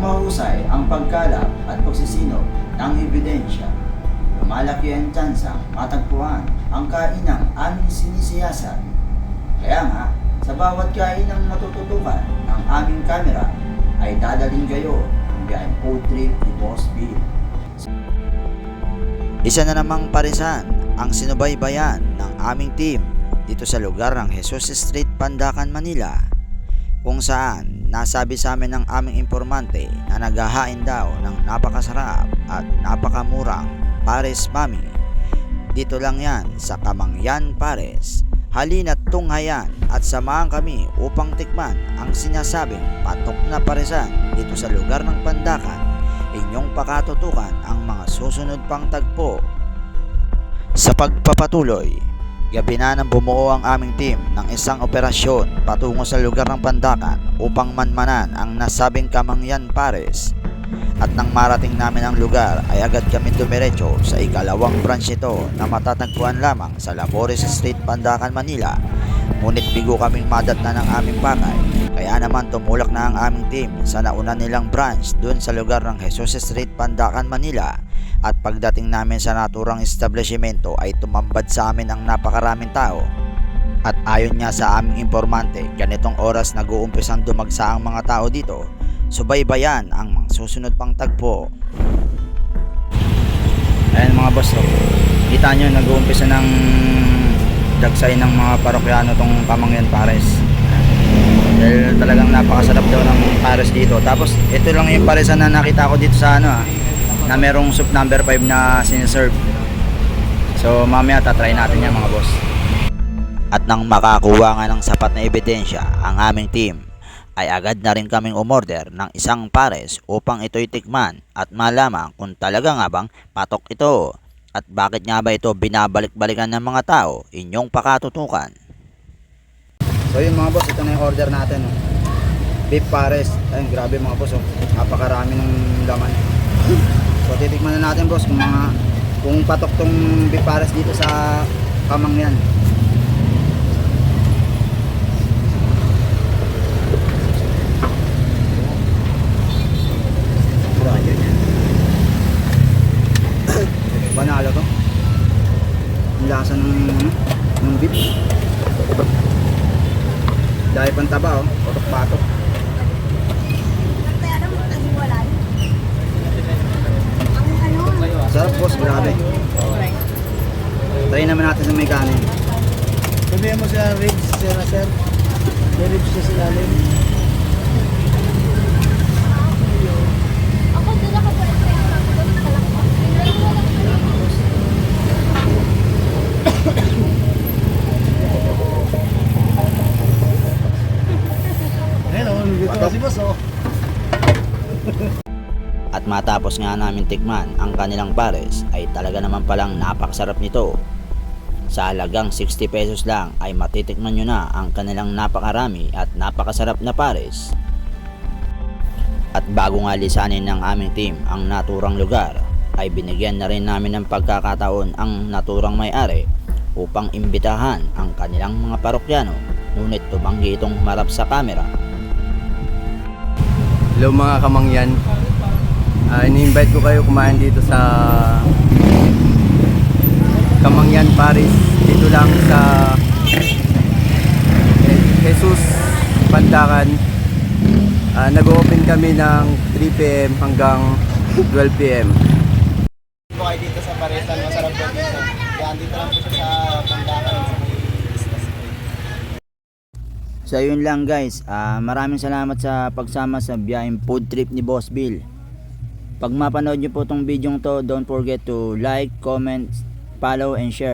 mahusay ang pagkalap at pagsisinog ng ebidensya, lumalaki ang tsansang matagpuan ang kainang aming sinisiyasat. Kaya nga, sa bawat kainang matututukan ng aming kamera ay dadaling kayo ng biyaheng food trip ni Boss Bill. Isa na namang parisan ang sinubaybayan ng aming team dito sa lugar ng Jesus Street, Pandacan, Manila, kung saan nasabi sa amin ng aming informante na naghahain daw ng napakasarap at napakamurang Pares Mami. Dito lang yan sa Kamangyan Pares. Halina't tunghayan at samahan kami upang tikman ang sinasabing patok na parisan dito sa lugar ng Pandacan. Inyong pakatutukan ang mga susunod pang tagpo. Sa pagpapatuloy, gabi na nang bumuo ang aming team ng isang operasyon patungo sa lugar ng Pandacan upang manmanan ang nasabing Kamangyan Pares. At nang marating namin ang lugar ay agad kami dumiretso sa ikalawang branch nito na matatagpuan lamang sa Labores Street, Pandacan, Manila. Ngunit bigo kaming madatnan ng aming pakay, kaya naman tumulak na ang aming team sa nauna nilang branch dun sa lugar ng Jesus Street, Pandacan, Manila. At pagdating namin sa naturang establishmento ay tumambad sa amin ang napakaraming tao. At ayon nga sa aming informante, ganitong oras nag-uumpisang dumagsa ang mga tao dito. Subaybayan ang mga susunod pang tagpo. Ayan mga boss, kita nyo nag-uumpisa ng dagsay ng mga parokyano tong Kamangyan Pares. Dahil talagang napakasarap daw ng pares dito. Tapos ito lang yung paresan na nakita ko dito sa na merong soup number 5 na siniserve. So mamaya tatry natin yan mga boss. At nang makakuha nga ng sapat na ebidensya ang aming team, ay agad na rin kaming umorder ng isang pares upang ito'y tikman at malaman kung talaga nga bang patok ito at bakit nga ba ito binabalik-balikan ng mga tao. Inyong pakatutukan. So yun mga boss, ito na yung order natin. Beef pares. Ayun, grabe mga boss, napakarami ng laman. So titikman na natin boss kung patok tong beef pares dito sa Kamangyan. Panalo to. Ang lasa ng beef. Dahil pang taba patok-patok. Sarap boss, grabe. Try naman natin sa may kanin. Sabihin mo sila ribs, sir. May ribs siya sila rin. At matapos nga namin tikman ang kanilang pares ay talaga naman palang napakasarap nito. Sa halagang 60 pesos lang ay matitikman nyo na ang kanilang napakarami at napakasarap na pares. At bago nga lisanin ng aming team ang naturang lugar ay binigyan na rin namin ng pagkakataon ang naturang may-ari upang imbitahan ang kanilang mga parokyano, ngunit tumanggi itong humarap sa camera. Hello mga Kamangyan, ini-invite ko kayo kumain dito sa Kamangyan Pares, dito lang sa Jesus Pandacan. Nag-open kami ng 3 PM hanggang 12 PM. Po kayo dito sa Paresan, masarap po dito. Yan, dito lang po siya sa Pandacan, sa may Isla Street. So yun lang guys, maraming salamat sa pagsama sa biyaheng food trip ni Boss Bill. Pag mapanood nyo po tong video to, don't forget to like, comment, follow and share.